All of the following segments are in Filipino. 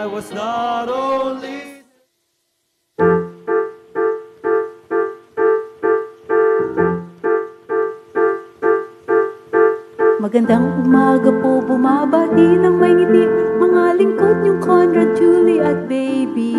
I was not only. Magandang umaga po, bumabati ng may ngiti, mga lingkod yung Conrad, Julie at baby.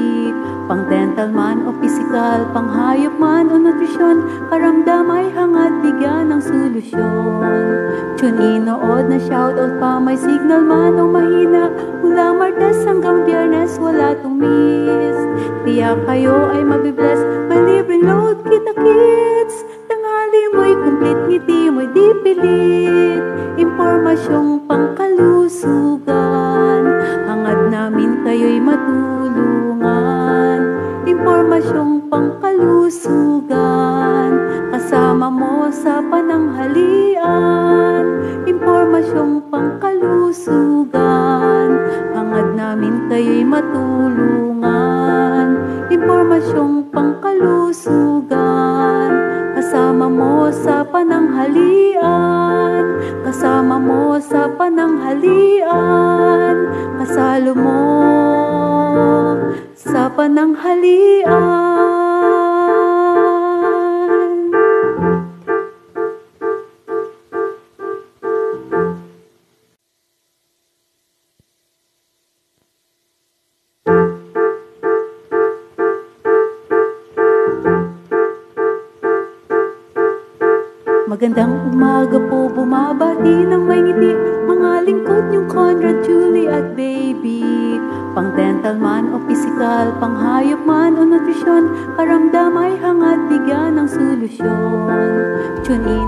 Pang dental man o physical, pang hayop man o nutrisyon, karamdam ay hangad bigyan ng solusyon. Tune in, nood na shoutout pa, may signal man o mahina, mula Martes hanggang Biyernes wala tong miss. Tiyak kayo ay mabibless, may libreng load kita kids. Tangali mo'y complete, ngiti mo'y di pilit. Impormasyong pangkalusugan, hangad namin kayo'y matulungan. Impormasyong pangkalusugan, kasama mo sa pananghalian. Impormasyong pangkalusugan, hangad namin kayo'y matulungan. Impormasyong pangkalusugan, kasama mo sa pananghalian. Kasama mo sa pananghalian, kasalo mo sa pananghalian. Magandang umaga po, bumabati ng may ngiti, mga lingkod yung Conrad, Julie at baby. Pang dental man o physical, pang hayop man o nutrisyon, karamdam ay hangad bigyan ng solusyon. Tune in.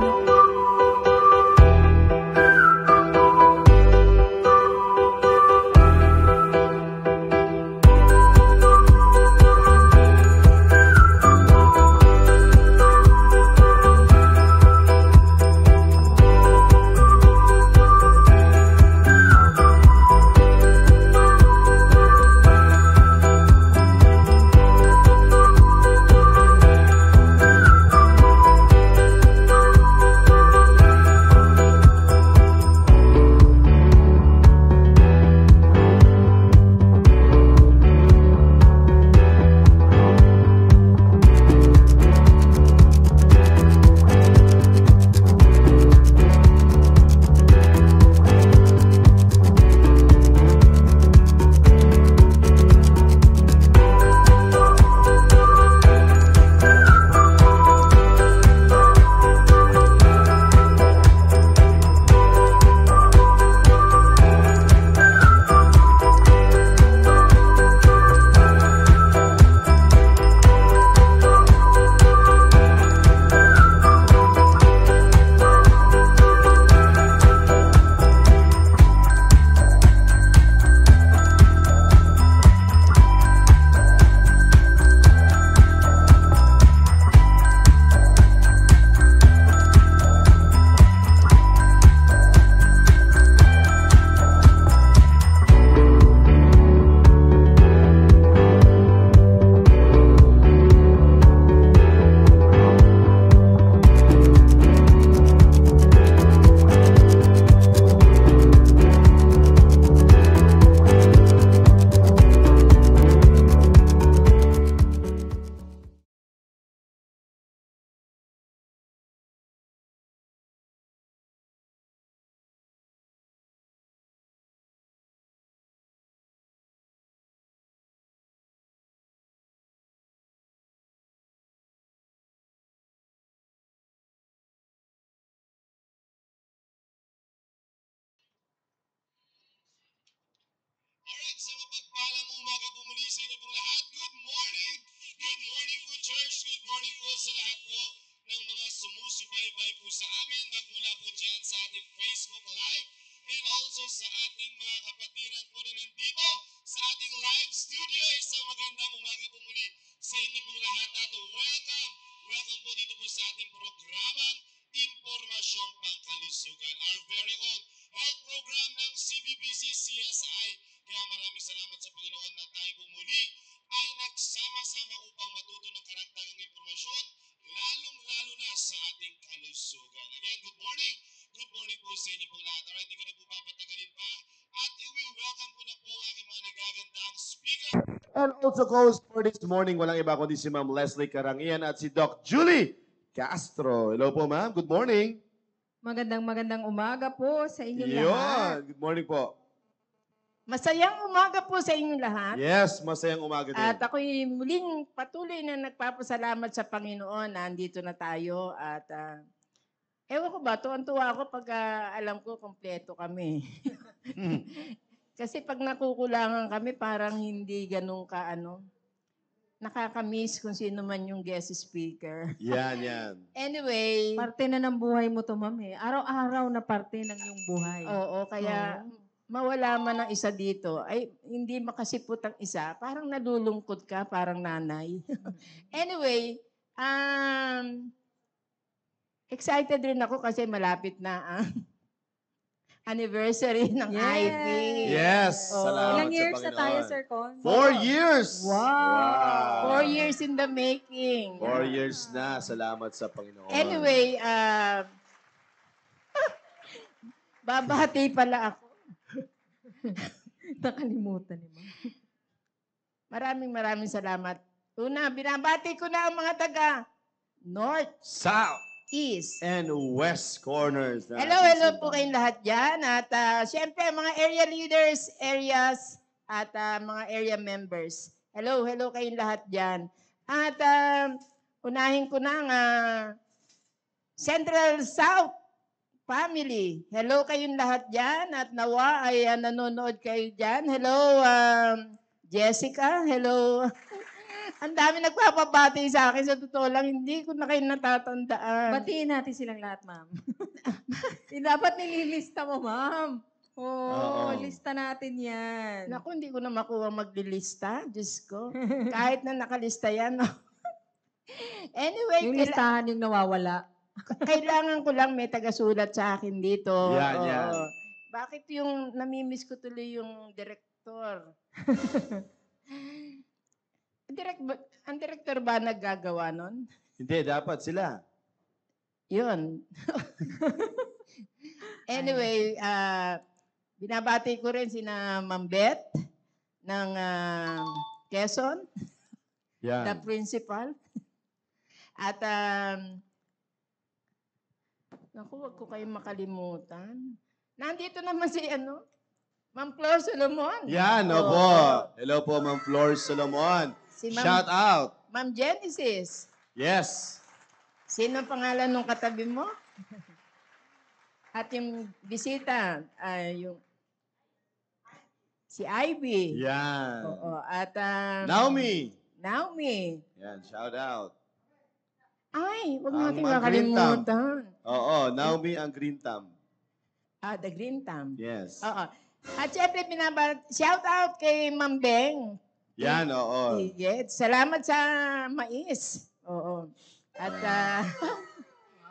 Alright, sa mapagpalang umaga po muli sa inyo pong lahat. Good morning! Good morning po, church. Good morning po sa lahat po ng mga sumusubaybay po sa amin. Magmula po dyan sa ating Facebook Live and also sa ating mga kapatiran po na nandito sa ating live studio. Isang magandang umaga po muli sa inyo pong lahat at welcome! Welcome po dito po sa ating programang Impormasyong Pangkalusugan. Our very own health program ng CBBC CSI. Kaya maraming salamat sa Panginoon na tayo po muli ay nagsama-sama upang matuto ng karagdagang impormasyon lalong-lalo na sa ating kalusugan. Again, good morning. Good morning po sa inyo pong lahat. Alright, di ko na po papatagalin pa. At i-welcome ko na po ang aking mga nagagandang speaker. And also host for this morning, walang iba kundi si Ma'am Leslie Carangian at si Doc Julie Castro. Hello po, ma'am. Good morning. Magandang umaga po sa inyong Yun. lahat. Good morning po. Masayang umaga po sa inyong lahat. Yes, masayang umaga din. At ako'y muling patuloy na nagpapasalamat sa Panginoon na andito na tayo. At ewan ko ba, tuwan-tuwa ako pag alam ko kompleto kami. Kasi pag nakukulangan kami, parang hindi ganun ka nakakamiss kung sino man yung guest speaker. Yan. Anyway, Parte na ng buhay mo to, ma'am eh. Araw-araw na parte ng iyong buhay. oo, kaya mawala man ang isa dito, ay hindi makasipot ang isa, parang nalulungkot ka, parang nanay. Anyway, excited rin ako kasi malapit na ang anniversary ng Yes. IB. Yes. Oo. Salamat Ilang sa years na tayo, Panginoon. Sir Con? 4 years. Wow. 4 years in the making. 4 years na. Salamat sa Panginoon. Anyway, babati pala ako. Nakalimutan ni ma'am. Maraming salamat. Una, binabati ko na ang mga taga North, South East. and West corners. na Hello ating po simbahan. kayong lahat dyan. At syempre, mga area leaders, areas, at mga area members. Hello kayong lahat dyan. At unahin ko na ang Central South family. Hello kayong lahat dyan. At nawa ay nanonood kayo dyan. Hello, Jessica. Hello. Ang dami nagpapabati sa akin. Sa totoo lang, hindi ko na kayo natatandaan. Batiin natin silang lahat, ma'am. Dapat nililista mo, ma'am. Oo, Oo. lista natin yan. Naku, hindi ko na makuha maglilista. Diyos ko. Kahit na nakalista yan. No? Anyway, Yung listahan yung nawawala. kailangan ko lang may tagasulat sa akin dito. Yan, Oo. yan. Bakit yung namimiss ko tuloy yung direktor? Ang direktor ba naggagawa nun? Hindi, dapat sila. Yun. Anyway, binabati ko rin sina Ma'am Beth ng Quezon, the Yan. principal. At, naku, wag ko kayong makalimutan. Nandito naman si Ma'am Flor Solomon. Yan, Oo. opo. Hello po, Ma'am Flor Solomon. Si Ma'am, Shout out. Ma'am Genesis. Yes. Sino ang pangalan nung katabi mo? At yung bisita, yung si Ivy. Yan. Oo. At Naomi. Naomi. Yan, shout out. Ay, wag Ang natin mga makalimutan. Oo, Naomi ang Green Thumb. The Green Thumb. Yes. Oo. At syempre, shout out kay Ma'am Beng. Yan, oo. Sige. Salamat sa mais. Oo. At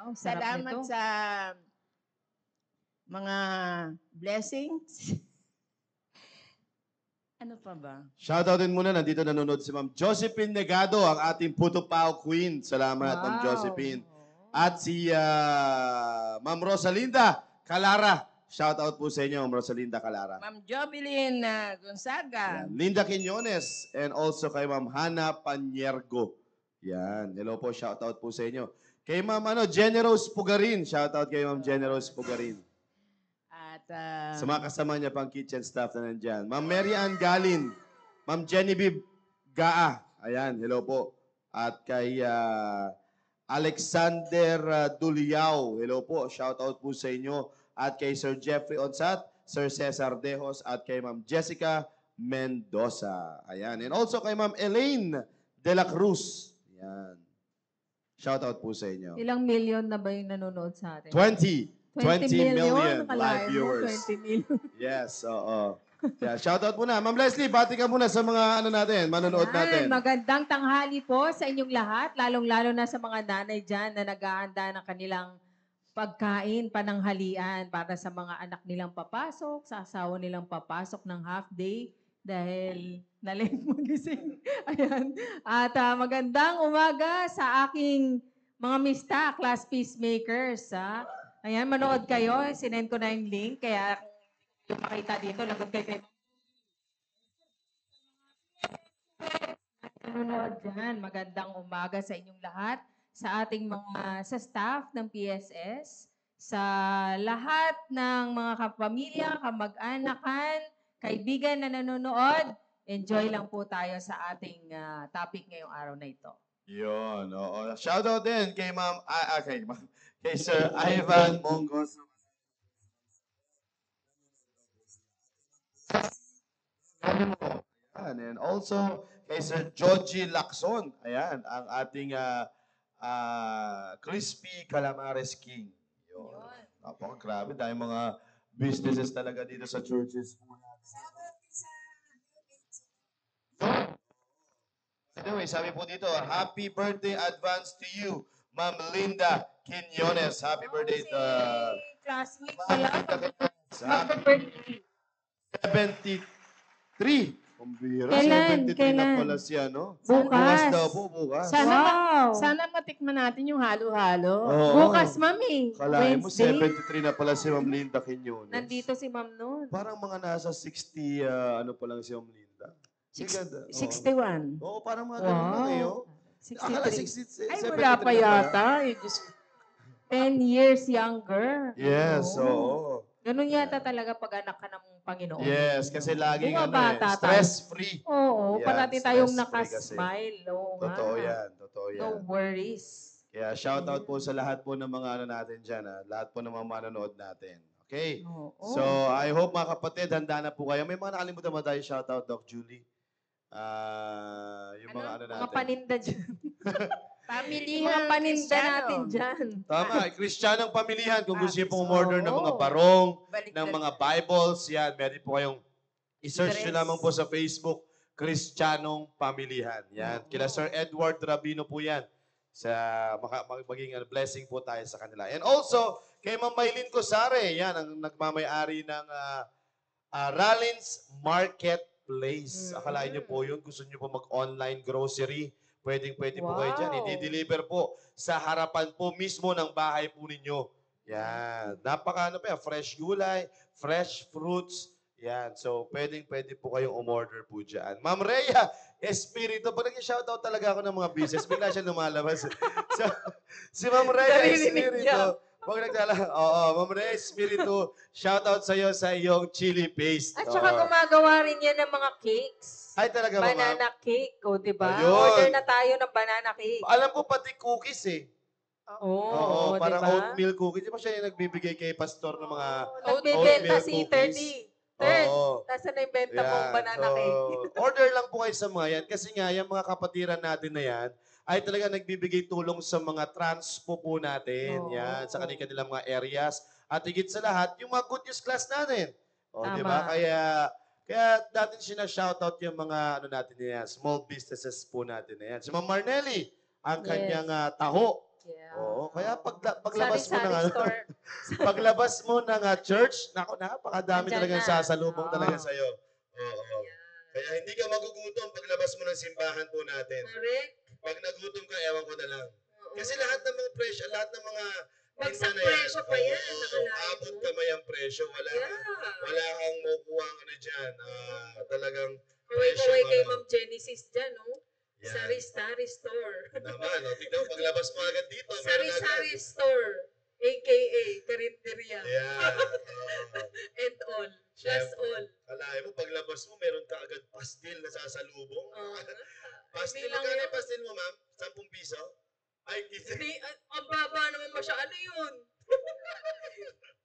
Wow, sarap salamat nito. sa mga blessings. Ano pa ba? Shout out din muna, nandito nanonood si Ma'am Josephine Negado, ang ating Puto Pao Queen. Salamat, Ma'am Wow. Josephine. At si Ma'am Rosalinda Calara. Shout out po sa inyo, Ma'am Rosalinda Calara. Ma'am Jovelyn Gonzaga. Yan. Linda Quiñones and also kay Ma'am Hana Paniergo. Yan. Hello po, shout out po sa inyo. Kay Ma'am Generous Pugarin. Shout out kay Ma'am Generous Pugarin. At Sa mga kasama niya pang kitchen staff na nandyan. Ma'am Mary Ann Galin. Ma'am Genevieve Gaa. Ayan, hello po. At kay Alexander Duliao. Hello po, shout out po sa inyo. At kay Sir Jeffrey Onsat, Sir Cesar Dejos, at kay Ma'am Jessica Mendoza. Ayan. And also kay Ma'am Elaine De La Cruz. Ayan. Shout out po sa inyo. Ilang million na ba yung nanonood sa atin? 20 million Nakalain live mo, viewers. 20 million. Yes, oo. Yeah, shout out muna. Ma'am Leslie, bati ka muna sa mga manonood natin. Magandang tanghali po sa inyong lahat, lalong-lalo na sa mga nanay dyan na naghahanda ng kanilang pagkain, pananghalian para sa mga anak nilang papasok, sa asawa nilang papasok ng half day dahil na-late magising. Ayan. At magandang umaga sa aking Mga mista, class peacemakers, ha? Ayan, manood kayo. Sinend ko na yung link. Kaya kung makita dito, lagot kayo kay nanonood dyan. Magandang umaga sa inyong lahat. Sa ating mga, sa staff ng PSS, sa lahat ng mga kapamilya, kamag-anakan, kaibigan na nanonood, enjoy lang po tayo sa ating topic ngayong araw na ito. Yun, oo. Shoutout din kay kay Sir Ivan Mongos. Ayan, and also kay Sir Joji Lacson. Ayan, ang ating Crispy Calamares King. Yun. Grabe, dahil mga businesses talaga dito sa churches. Anyway, sabi po dito, happy birthday advance to you, Ma'am Linda Quinones. Happy birthday to Classmate pala. Happy Birthday. 73. Kumbira, Kailan? 73 na pala siya, no? Bukas. daw po, bukas. Wow. Sana matikman natin yung halo-halo. Oo. Bukas, mami. Kalahin mo, Wednesday. 73 na pala si Ma'am Linda Quinones. Nandito si ma'am noon. Parang mga nasa 60, ano pa lang si Ma'am Linda. Ganda. Oo. 61. Oo, parang mga ganun lang eh, oh. Akala 63. 60, Ay, 73 wala pa na pala. yata. Eh, Diyos ko. 10 years younger. Yes, Oo. oo. Ganun yata talaga pag anak ka ng Panginoon. Yes, kasi laging Bumabata tayo. stress-free. Oo, Yan, parati tayong stress-free kasi. nakasmile. Oo nga. Totoo yan, totoo yan. No worries. Kaya shoutout po sa lahat po ng mga ano natin dyan, lahat po ng mga manonood natin. Okay? Oo. So, I hope mga kapatid, handa na po kayo. May mga nakalimutan ba tayo shoutout, Doc Julie? Yung mga ano natin. Mga paninda dyan. Family Yung mga paninda natin dyan. Tama, Kristiyanong pamilihan. Kung gusto niyo pong Oo. order ng mga barong, Balik ng na- mga Bibles, yan, meron po kayong i-search nyo Dress. lamang po sa Facebook, Kristiyanong Pamilihan. Yan. Oo. Kila Sir Edward Rabino po yan. Sa maging blessing po tayo sa kanila. And also, kay Ma'am Maylin Cosare, yan, ang nagmamayari ng Rollins Marketplace. Akalain niyo po yun, gusto niyo po mag-online grocery, pwede po kayo dyan. Wow. I-deliver po sa harapan po mismo ng bahay po ninyo. Yan. Napaka ano pa yan, fresh gulay, fresh fruits. Yan. So, pwede po kayong umorder po dyan. Ma'am Rhea Espiritu. Pag nag-shoutout talaga ako ng mga business, bigla siya lumalabas. So, si Ma'am Rhea Naririnig niya. Espiritu. Ma'am Rhea Espiritu, shoutout sa iyo sa iyong chili paste. At saka gumagawa rin yan ng mga cakes. Ay, talaga ba, ma'am? Banana cake, o diba? Ayun. Order na tayo ng banana cake. Alam ko pati cookies eh. Oo, parang diba? oatmeal cookies. Di ba siya yung nagbibigay kay pastor ng mga... Nagbebenta oatmeal si cookies. 30. Third, Oo. nasa na yung benta mong Yan. banana So, cake. order lang po kayo sa mga yan. Kasi nga, yung mga kapatiran natin na yan, ay talaga nagbibigay tulong sa mga transpo po natin. Oo. Yan, sa kanilang mga areas. At higit sa lahat, yung mga good news class natin. O, Tama. di ba? Kaya natin sinashoutout yung mga ano natin yan, small businesses po natin na yan. Si Ma'am Marnelly, ang Yes. kanyang taho. Yeah. Oo, kaya paglabas mo ng Sari-sari ano, store. paglabas mo ng church, napakadami Andyan talagang na. sasalubong Oo. talaga sa'yo. Oo. Kaya hindi ka magugutom paglabas mo ng simbahan po natin. Correct. Pag nagutom ka, ewan ko na lang. Kasi lahat ng mga presyo, lahat ng mga Bagsak tinda na yan, presyo pa yan, oo, nakalain abot mo. kamay ang presyo. Wala kang makukuha ano dyan. Talagang Kaway-kaway kay ano. Ma'am Genesis dyan, no? Yan. Sari-sari store. Naman, tignan mo, paglabas mo agad dito, meron agad. Sari-sari store. A.K.A. Karinderya. Yan. And all. Plus Siyempre. all. Kalahin mo, paglabas mo, meron ka agad pastil na sasalubong. Pastil, Hindi lang magkano yun. yung pastil mo, ma'am? 10 piso? Ay, Hindi, ang baba naman masyado. Ano yun?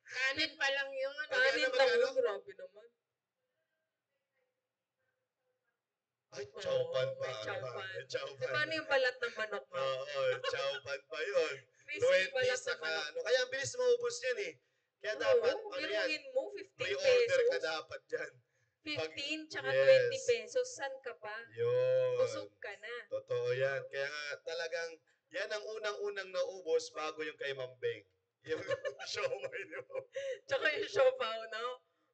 Kanin pa lang yun. Kanin lang magkano? yun. Grabe naman. Ay, chowpan pa. may ano ba? chowpan. May chowpan. Paano yung balat ng manok mo? Oo, chowpan pa yun. Crispy 20 balat sa ng manok. ano. Kaya ang bilis maubos yan eh. Kaya dapat, Oo, ano yan, biruin mo, 15 pre-order ka pesos. dapat dyan. 15 tsaka Yes. 20 pesos. San ka pa? Yun. Busog ka na. Totoo yan. Kaya nga, talagang, yan ang unang-unang naubos bago yung kay Ma'am Beng. Yung show mo. Tsaka yung siopaw, no?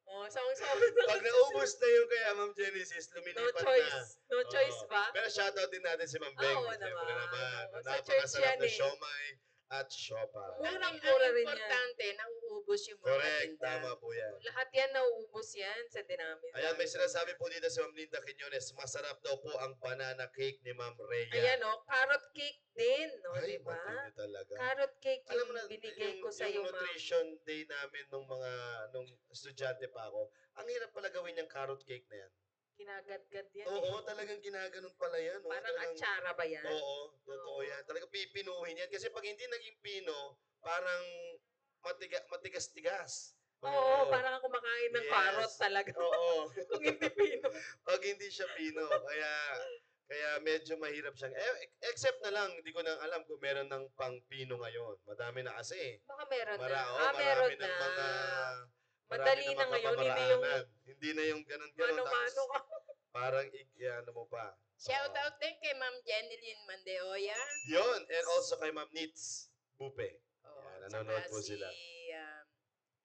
Oh, sawang-sawa. Pag naubos na yung kaya Ma'am Genesis, No lumilipat na. choice. No Oo. choice ba? Pero shoutout din natin si Ma'am Beng. Oo Siyempre naman. naman. Oo, sa church Napakasarap yan na eh. siomay at siopa. Murang-mura rin yan. importante, nauubos yung mga Correct. tinda. Tama po yan. Lahat yan nauubos yan sa dinami. Ayan, may sinasabi po dito si Ma'am Linda Quiñones, masarap daw po ang banana cake ni Ma'am Rhea. Ayan o, carrot cake din. O, Ay, di ba? matindi talaga. Carrot cake Alam yung mo na, binigay ko sa yung iyo, ma'am. nutrition day namin nung estudyante pa ako, ang hirap pala gawin yung carrot cake na yan. Kinagat-gat yan. Oo, talagang ginaganon pala yan. Oh. Parang Talagang- atsara ba yan? Oo, totoo yan. Talagang pipinuhin yan. Kasi pag hindi naging pino, parang matigas-tigas. Oo, parang kumakain ng Yes. carrot talaga. Oo. Kung hindi pino. Pag hindi siya pino. Kaya medyo mahirap siyang. Except na lang, hindi ko nang alam kung meron ng pang-pino ngayon. Madami na kasi. Baka meron na. Marami Meron ng na. mga... Madali marami na ng ngayon, hindi yung kapamaraanan. Hindi na yung ganun-ganun. mano-mano ka. Parang ano mo pa. Shout Oo. out din kay Ma'am Jeneline Mandeoya. Yun. And also kay Ma'am Nitz Bupe. Oh, Yan, nanonood po sila.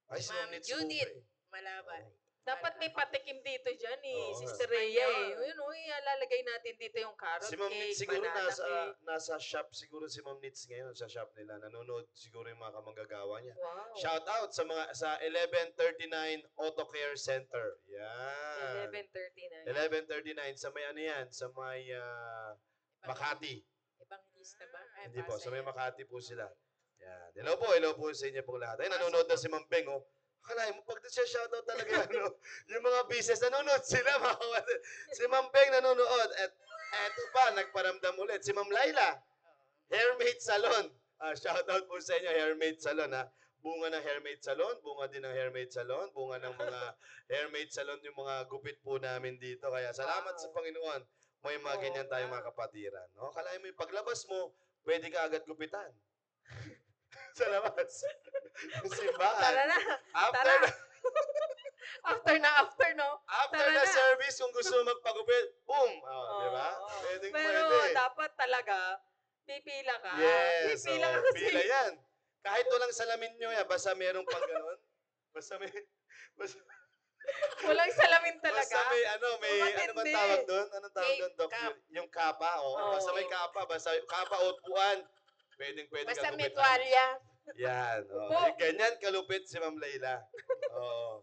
Ay, si Ma'am Ma'am Nitz Judith Bupe. Malaba. Oo. Dapat may patikim dito dyan eh. Oo. Sister Rhea eh. Ayun. Yun o, ilalagay natin dito yung carrot Si Ma'am cake, Nitz siguro banana cake. nasa shop siguro si Ma'am Nitz ngayon sa shop nila. Nanonood siguro yung mga kamanggagawa niya. Wow. Shout out sa 1139 Auto Care Center. Yan. 11:39. 1139 sa may ano yan, sa may Makati. Evangelista ba? Ay, Hindi po, sa may Pasay. Makati po sila. Yan. Hello po sa inyo po lahat. Ay, nanonood na si Ma'am Beng, oh. Akalain mo, pag siya shoutout talaga, ano, yung mga business, nanonood sila, mga kapatid. Si Ma'am Beng nanonood. At eto pa, nagparamdam ulit. Si Ma'am Laila, Hairmate Salon. Shoutout po sa inyo, Hairmate Salon, ha. Bunga ng Hairmate Salon, bunga din ng Hairmate Salon, bunga ng mga Hairmate Salon, yung mga gupit po namin dito. Kaya salamat sa Panginoon. May mga ganyan tayong mga kapatiran. No? Kalahin mo yung paglabas mo, pwede ka agad gupitan. Sa labas. Simbahan. Tara na. After Tara. na, After, no? after Tara na na. service, kung gusto mo magpagupit, boom! Oh, di ba? Oo. Pwedeng Pero pwede. dapat talaga, pipila ka. Yes. Pipila ka Oh, kasi. pila yan. Kahit walang salamin nyo yan, basta merong pang ganun. Basta may... Basta, Walang salamin talaga. basta may ano bang Matindi. tawag doon? Anong tawag Cape doon, Doc? cap. Yung kapa, oh. Oo. Basta may kapa, basta kapa o upuan. Pwede Basta ka may gupitan. tuwalya. Yan. Oh. Upo. Ganyan kalupit si Ma'am Layla. Oo.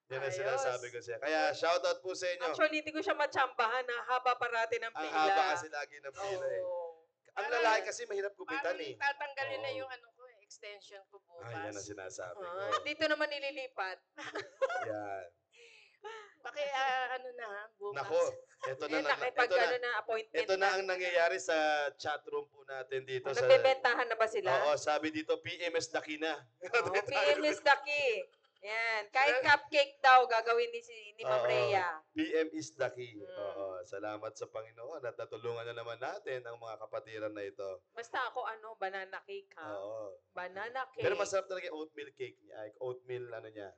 Yan ang Ayos. sinasabi ko siya. Kaya shoutout po sa inyo. Actually, hindi ko siya matsambahan na haba parati ng Ang pila. haba kasi lagi ng pila eh. Oo. Ang Parang- lalaki kasi mahirap gupitan Parang eh. tatanggalin na Oo. yung ano ko, extension ko bukas. Ay, yan ang sinasabi ko. Dito naman nililipat. Yan. Ano na ha, bukas. Nako, ito na, Nakipag ito na, ano na, appointment ito na ang nangyayari sa chat room po natin dito. Sa, Nagbebentahan na ba sila? oo, sabi dito, PMS Dakina. Oh, PMS Daki. Yan. Kahit cupcake daw gagawin ni Ma'am Oo. Rhea. PM is the key. Mm. Oo, salamat sa Panginoon at natulungan na naman natin ang mga kapatiran na ito. Basta ako banana cake ha. Oo. Banana cake. Pero masarap talaga yung oatmeal cake niya. Ay, oatmeal ano niya.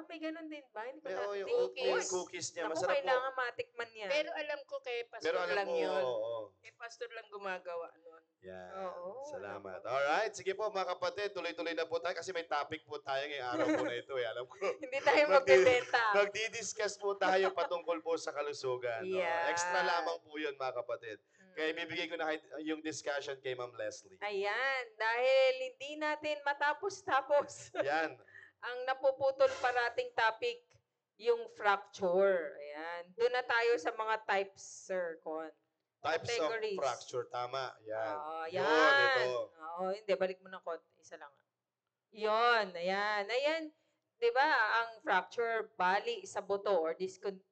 May ganun din ba? Hindi ko Pero natin. yung oatmeal cookies niya, Naku, masarap po. kailangan matikman yan. Pero alam ko kay Pastor Pero alam lang mo, yun. oo. Kay Pastor lang gumagawa nun. Yan. Oo. Salamat. Alright, sige po mga kapatid, tuloy-tuloy na po tayo kasi may topic po tayo ngayong araw po na ito eh. Alam ko. Hindi tayo Magdi- magbebenta. Magdi-discuss po tayo patungkol po sa kalusugan. no? Yeah. Extra lamang po yun mga kapatid. Kaya Mm. ibibigay ko na yung discussion kay Ma'am Leslie. Ayan. Dahil hindi natin matapos-tapos Yan. ang napuputol parating topic, yung fracture. Ayan. Doon na tayo sa mga types, Sir Con. Types Categories. of fracture. Tama. Yan. Oo, Yun, yan. ito. Oo, hindi. Balik mo ng konti. Isa lang. Yon, ayan. Ayan. Di ba, ang fracture, bali sa buto or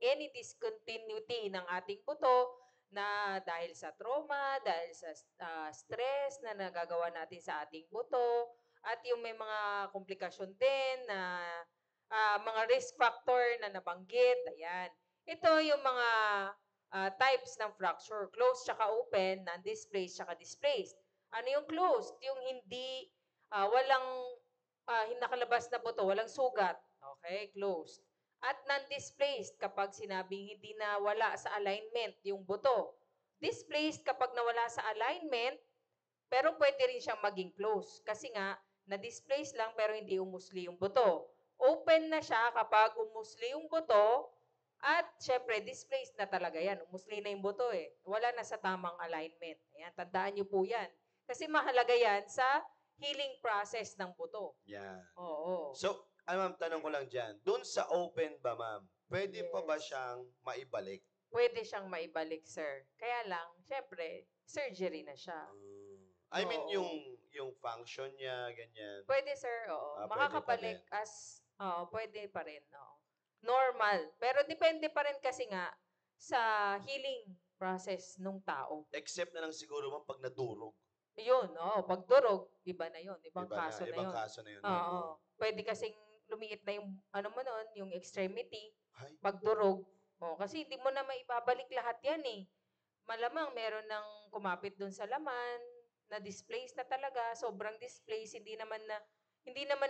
any discontinuity ng ating buto na dahil sa trauma, dahil sa stress na nagagawa natin sa ating buto, at yung may mga komplikasyon din na mga risk factor na nabanggit. Ayan. Ito yung mga types ng fracture. Closed tsaka open, non-displaced tsaka displaced. Ano yung closed? Yung hindi, walang nakalabas na buto, walang sugat. Okay, closed. At non-displaced kapag sinabing hindi na wala sa alignment yung buto. Displaced kapag nawala sa alignment, pero pwede rin siyang maging closed. Kasi nga, na-displace lang pero hindi umusli yung buto. open na siya kapag umusli yung buto at syempre displaced na talaga yan. Umusli na yung buto eh. Wala na sa tamang alignment. Ayan, tandaan niyo po yan. Kasi mahalaga yan sa healing process ng buto. Yan. Oo. So, ma'am, tanong ko lang dyan. Doon sa open ba, ma'am, pwede pa ba Yes. siyang maibalik? Pwede siyang maibalik, sir. Kaya lang, syempre, surgery na siya. I mean, Oo. yung function niya, ganyan. Pwede, sir. Oo. Pwede pa Makakabalik pwede pa rin. Oo. Normal. Pero depende pa rin kasi nga sa healing process nung tao. Except na lang siguro, ma'am, pag nadurog. Yun, oo. Pag durog, iba na yun. Ibang Iba kaso na ibang yun. kaso na yun. Oo. Pwede kasing lumiit na yung, ano mo nun, yung extremity. Ay, Pag durog. Kasi hindi mo na maibabalik lahat yan eh. Malamang meron ng kumapit doon sa laman, na displace na talaga, sobrang displace, hindi naman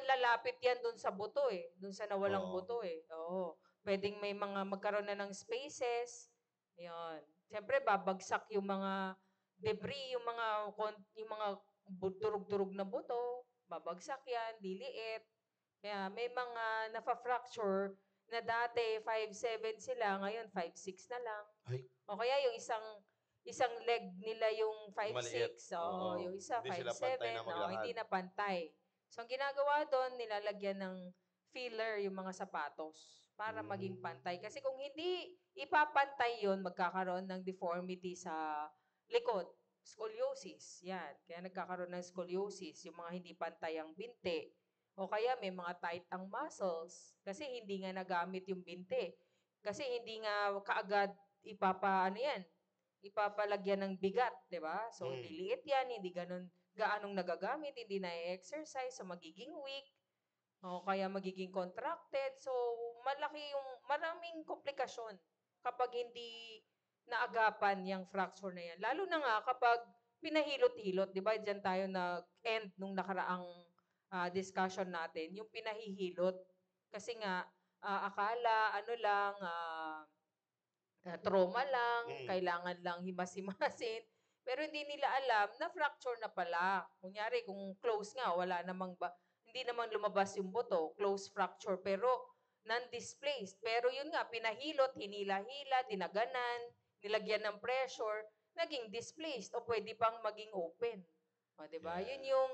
lalapit yan doon sa buto eh, doon sa nawalang Oo. buto eh. Oo. Pwedeng may mga magkaroon na ng spaces. 'Yon. Siyempre babagsak yung mga debris, yung mga durug-durug na buto, babagsak yan, liliit. Kaya may mga nafa-fracture na dati 5'7" sila, ngayon 5'6" na lang. Ay. O kaya yung isang leg nila yung 5'6", Maliit. Oo. yung isa Hindi sila pantay 5'7", na maglakad. hindi na pantay. So ang ginagawa doon, nilalagyan ng filler yung mga sapatos para maging pantay. Kasi kung hindi ipapantay yun, magkakaroon ng deformity sa likod. Scoliosis, yan. Kaya nagkakaroon ng scoliosis, yung mga hindi pantay ang binti. O kaya may mga tight ang muscles kasi hindi nga nagamit yung binti. Kasi hindi nga kaagad ipapalagyan ng bigat, di ba? So, liliit yan, hindi gaanong nagagamit, hindi na-exercise, so magiging weak, o kaya magiging contracted. So, maraming komplikasyon kapag hindi naagapan yung fracture na yan. Lalo na nga kapag pinahilot-hilot, di ba? Diyan tayo nag-end nung nakaraang discussion natin, yung pinahihilot. Kasi nga, akala, trauma lang, kailangan lang himas-himasin. Pero hindi nila alam na fracture na pala. Kunyari, kung close nga, hindi naman lumabas yung buto, close fracture, pero non-displaced. Pero yun nga, pinahilot, hinila-hila, dinaganan, nilagyan ng pressure, naging displaced o pwede pang maging open. O, diba? Yeah. Yun yung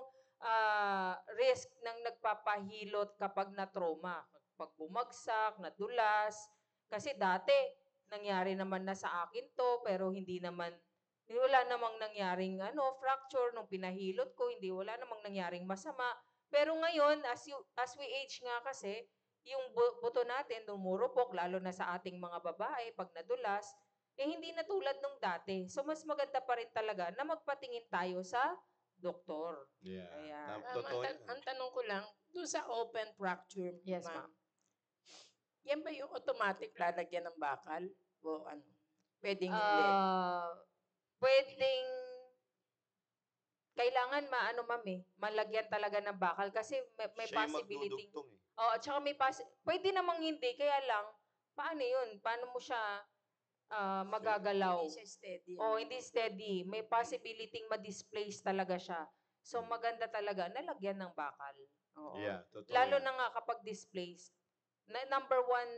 risk ng nagpapahilot kapag na-trauma. Pag bumagsak, nadulas. Kasi dati, nangyari naman na sa akin to, pero wala namang nangyaring fracture nung pinahilot ko, wala namang nangyaring masama. Pero ngayon, as we age nga kasi, yung buto natin dumurupok, lalo na sa ating mga babae, pag nadulas, hindi na tulad nung dati. So, mas maganda pa rin talaga na magpatingin tayo sa doktor. Yeah. Ayan. Totoo yan. Ang tanong ko lang, doon sa open fracture, Yes, ma'am, ma'am. yan ba yung automatic lalagyan ng bakal? O ano? Pwedeng hindi. Pwedeng, kailangan malagyan talaga ng bakal kasi may Siya yung possibility. magdudugtong eh. At saka pwede namang hindi, kaya lang, paano yun? Paano mo siya magagalaw? Hindi siya steady. Hindi steady. May possibility ma-displace talaga siya. So, maganda talaga na lagyan ng bakal. Oo. Yeah, totoo Lalo yan. na nga kapag displaced. Number one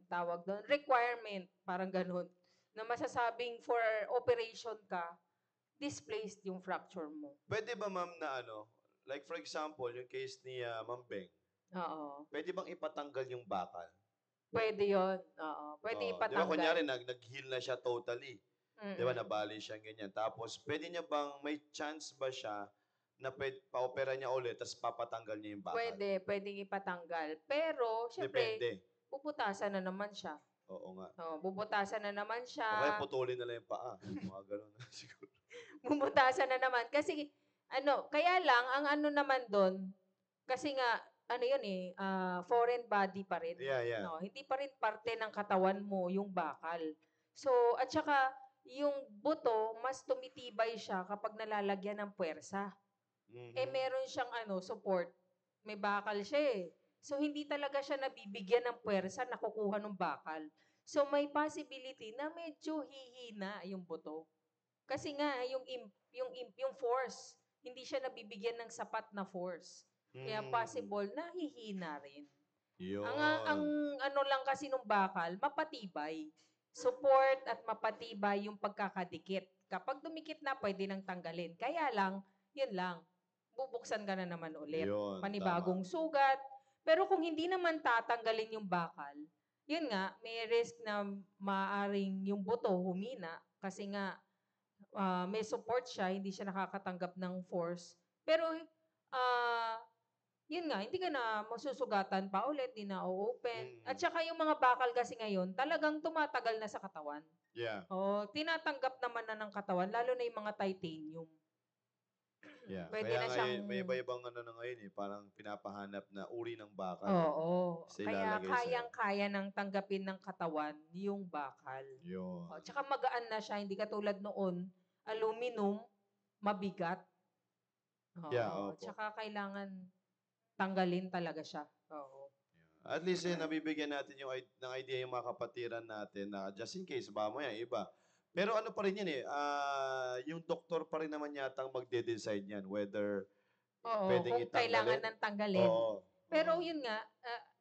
tawag doon, requirement, parang ganun, na masasabing for operation ka, displaced yung fracture mo. Pwede ba, ma'am, na like for example, yung case ni Ma'am Beng, Oo. pwede bang ipatanggal yung bakal? Pwede yon. Oo. Pwede Di ba, ipatanggal. kunyari, nag-heal na siya totally. Di ba, Mm-mm. nabali siya ganyan. Tapos, pwede niya bang, may chance ba siya na pa-opera niya ulit, tapos papatanggal niya yung bakal? Pwedeng ipatanggal. Pero, syempre, Depende. puputasan na naman siya. Oo nga. Bubutasan na naman O kaya siya. putulin na lang yung paa. Mga ganun na siguro. Bubutasan na naman. Kasi, kaya lang, ang naman doon, kasi nga, yun foreign body pa rin. Yeah. No, hindi pa rin parte ng katawan mo yung bakal. So, at saka, yung buto, mas tumitibay siya kapag nalalagyan ng puwersa. Meron siyang support. May bakal siya eh. So, hindi talaga siya nabibigyan ng puwersa na kukuha ng bakal. So, may possibility na medyo hihina yung buto. Kasi nga, yung force, hindi siya nabibigyan ng sapat na force. Kaya Mm. possible nahihina rin. Yun. Ang ano lang kasi nung bakal, mapatibay. Support at mapatibay yung pagkakadikit. Kapag dumikit na, pwede nang tanggalin. Kaya lang, yun lang, bubuksan ka na naman ulit. Yun, Panibagong tama. sugat. Pero kung hindi naman tatanggalin yung bakal, yun nga, may risk na maaring yung buto humina kasi nga may support siya, hindi siya nakakatanggap ng force. Pero yun nga, hindi ka na masusugatan pa ulit, di na open. At Mm. saka yung mga bakal kasi ngayon, talagang tumatagal na sa katawan. Yeah. O, tinatanggap naman na ng katawan, lalo na yung mga titanium. Yeah. Pwede Kaya na nga siyang... may iba-ibang ano na ngayon parang pinapahanap na uri ng bakal. Oo. Sa Kaya ilalagay sa'yo. kayang-kaya ng tanggapin ng katawan yung bakal. Yun. O, tsaka magaan na siya, hindi katulad noon, aluminum, mabigat. Oo. Yeah, opo. Tsaka kailangan tanggalin talaga siya. Oo. At least nabibigyan natin ng idea yung mga kapatiran natin na just in case, baka mo yan, iba. Pero ano pa rin yan yung doktor pa rin naman yatang magde-decide yan whether Oo, pwedeng kung kailangan itanggalin. ng tanggalin. Oo. Pero Oo. yun nga,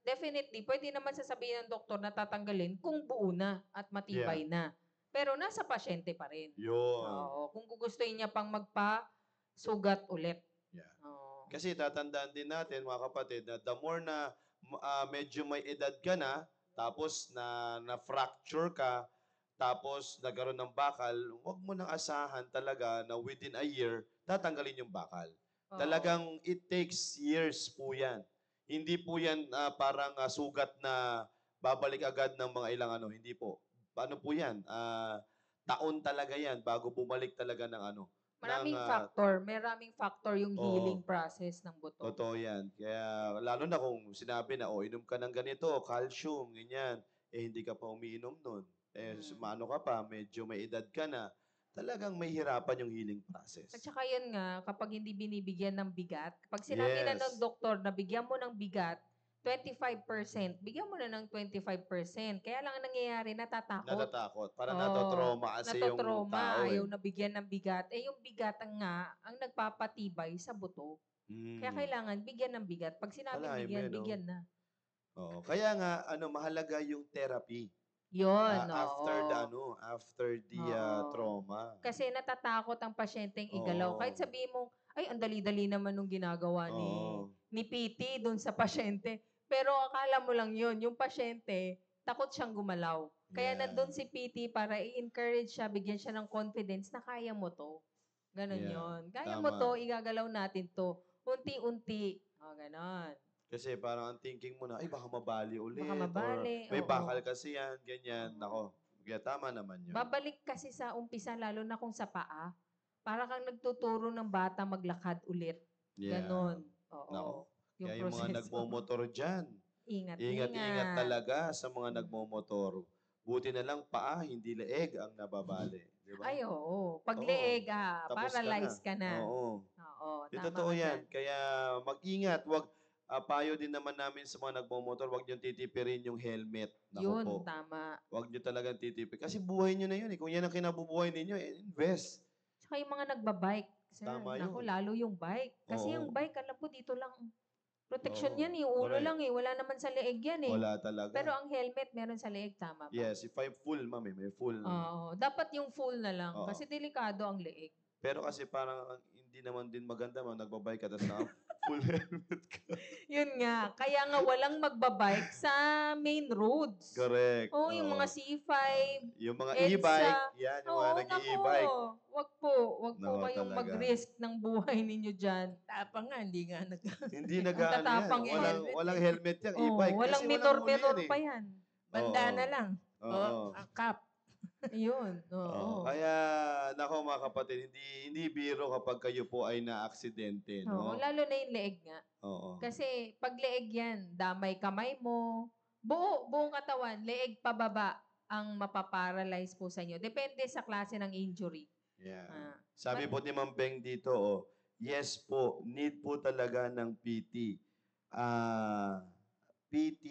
definitely, pwede naman sasabihin ng doktor na tatanggalin kung buo na at matibay na. Pero nasa pasyente pa rin. Yun. Oo, kung gugustuhin niya pang magpa-sugat ulit. Yeah. Oo. Kasi tatandaan din natin, mga kapatid, na the more na medyo may edad ka na, tapos na-fracture ka, tapos nagkaroon ng bakal, huwag mo nang asahan talaga na within a year, tatanggalin yung bakal. Oo. Talagang it takes years po yan. Hindi po yan parang sugat na babalik agad ng mga ilang ano. Hindi po. Ano po yan? Taon talaga yan bago bumalik talaga ng ano. Maraming ng, factor. Maraming factor yung healing process ng buto. Totoo yan. Kaya lalo na kung sinabi na, inom ka ng ganito, calcium, ganyan, hindi ka pa umiinom nun. Maano ka pa, medyo may edad ka na, talagang may hirapan yung healing process. At saka yun nga, kapag hindi binibigyan ng bigat, kapag sinabi na ng doktor na bigyan mo ng bigat, 25%, bigyan mo na ng 25%. Kaya lang ang nangyayari, natatakot. Natatakot. Parang Oo, natotrauma kasi yung natotrauma, tao ayaw na bigyan ng bigat. Yung bigat ang nagpapatibay sa buto. Kaya kailangan bigyan ng bigat. Pag sinabi bigyan, bigyan na. Oo. Kaya nga, mahalaga yung therapy. Yun, After the Oo. trauma. Kasi natatakot ang pasyenteng igalaw. Oo. Kahit sabihin mo, ay, ang dali-dali naman nung ginagawa ni PT doon sa pasyente. Pero akala mo lang yun, yung pasyente, takot siyang gumalaw. Kaya Yeah. nandun si PT para i-encourage siya, bigyan siya ng confidence na kaya mo to. Ganon Yeah, yun. Kaya tama. mo to, igagalaw natin to. Unti-unti. Ganon. Kasi parang ang thinking mo na, ay baka mabali ulit. Baka mabali, Or may oo. bakal kasi yan, ganyan. Nako, kaya tama naman yun. Babalik kasi sa umpisa, lalo na kung sa paa. Para kang nagtuturo ng bata maglakad ulit. Yeah. Ganon. Oo. Nako. Yung Kaya yung mga proseso. nagmomotor dyan, Ingat-ingat. ingat talaga sa mga nagmomotor. Buti na lang paa, hindi leeg ang nababali. Di ba? Ay, oo. Pag leeg, Tapos paralyzed ka na. Oo. Oo, Totoo tama ka yan. dyan. Kaya mag-ingat. Payo din naman namin sa mga nagmomotor, huwag nyo titipirin yung helmet. Naku Yun, po. tama. Huwag nyo talagang titipir. Kasi buhay nyo na yun. Kung yan ang kinabubuhay ninyo, invest. Tsaka yung mga nagbabike, sir. Tama Naku, yun. lalo yung bike. Kasi Oo. yung bike, alam ko dito lang. Protection Oo, yan yung ulo correct. lang Wala naman sa leeg yan Wala talaga. Pero ang helmet, meron sa leeg, tama ba? Yes, if I'm full, mami, may full. Oo. Dapat yung full na lang. Oo. Kasi delikado ang leeg. Pero kasi parang hindi naman din maganda nagbabike ka tapos full helmet ka. Yun nga. Kaya nga walang magbabike sa main roads. Correct. Yung mga C5, yung mga EDSA. e-bike, yan, yung mga naku. nag-e-bike. Wag po Nako, kayong talaga. mag-risk ng buhay ninyo dyan. Tapang nga, hindi nga Hindi nag-ano tatapang yan. yung Walang helmet yan, e-bike. Walang Kasi minor-minor huli yan, pa yan. Banda Oo. na lang. Oo. Ang cap. Yun. Oo. Kaya, nako mga kapatid, hindi biro kapag kayo po ay na-aksidente, Oo, no? lalo na yung leeg nga. Oo. Kasi pag leeg yan, damay kamay mo, buong katawan, leeg pababa ang mapaparalyze po sa inyo. Depende sa klase ng injury. Yeah. Sabi po ni Ma'am Beng dito, yes po, need po talaga ng PT. PT,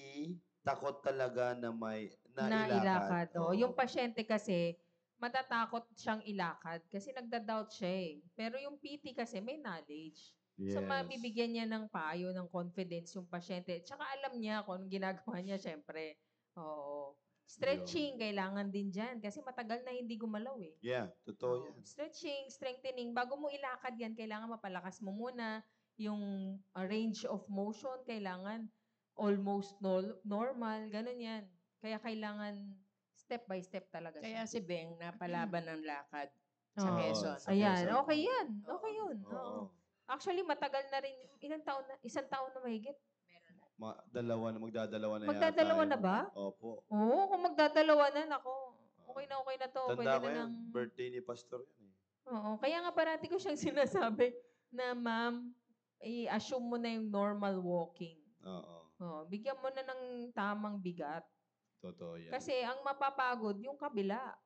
takot talaga na may Ilakad. Oo. Yung pasyente kasi, matatakot siyang ilakad kasi nagda-doubt siya Pero yung PT kasi may knowledge. So, Yes. mabibigyan niya ng payo, ng confidence yung pasyente. Tsaka alam niya kung anong ginagawa niya, syempre. Oo. Stretching, kailangan din dyan. Kasi matagal na hindi gumalaw eh. Yeah, totoo Oo. yan. Stretching, strengthening. Bago mo ilakad yan, kailangan mapalakas mo muna yung range of motion. Kailangan almost normal. Ganun yan. Kaya kailangan step by step talaga Kaya siya. si Beng napalaban ng lakad sa Oo. Quezon. Sa Ayan, Quezon. okay yan. Okay yun. Oo. Oo. Actually, matagal na rin. Isang taon na mahigit. Magdadalawa na yata Magdadalawa yun. na ba? Opo. Oo, kung magdadalawa na, nako. Okay na to. Tanda Pwede ko na yan. ng... Birthday ni Pastor yan eh. Oo, kaya nga parati ko siyang sinasabi na, ma'am, i-assume mo na yung normal walking. Oo. Oh, bigyan mo na ng tamang bigat. Totoo yan. Kasi ang mapapagod, yung kabila.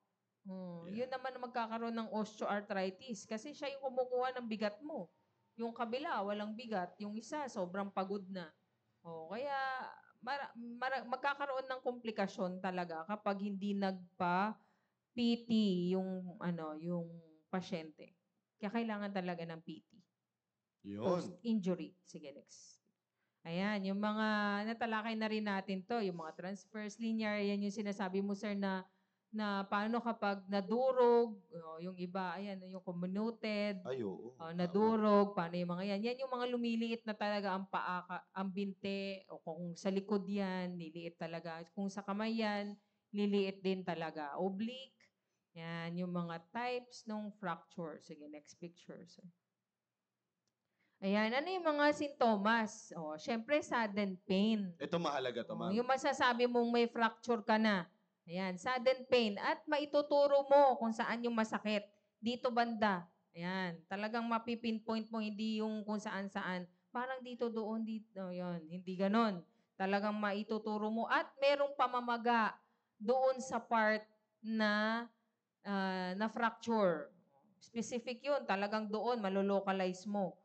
Yeah. Yun naman ang magkakaroon ng osteoarthritis. Kasi siya yung kumukuha ng bigat mo. Yung kabila, walang bigat. Yung isa, sobrang pagod na. Kaya magkakaroon ng komplikasyon talaga kapag hindi nagpa-PT yung pasyente. Kaya kailangan talaga ng PT. Yun. Post-injury. Sige, next. Ayan, yung mga natalakay na rin natin to, yung mga transverse linear, yan yung sinasabi mo, sir, na paano kapag nadurog, yung iba, ayan, yung comminuted, Ay, oo. nadurog, paano yung mga yan. Yan yung mga lumiliit na talaga ang paa, ang binte, o kung sa likod yan, liliit talaga. Kung sa kamay yan, liliit din talaga. Oblique, yan, yung mga types ng fracture. Sige, next picture, sir. Ayan, ano yung mga sintomas? Syempre, sudden pain. Ito mahalaga to, ma'am. Yung masasabi mong may fracture ka na. Ayan, sudden pain. At maituturo mo kung saan yung masakit. Dito banda. Ayan, talagang mapipinpoint mo, hindi yung kung saan-saan. Parang dito, doon, dito. Yun, hindi ganon. Talagang maituturo mo. At merong pamamaga doon sa part na fracture. Specific yun. Talagang doon, malolocalize mo.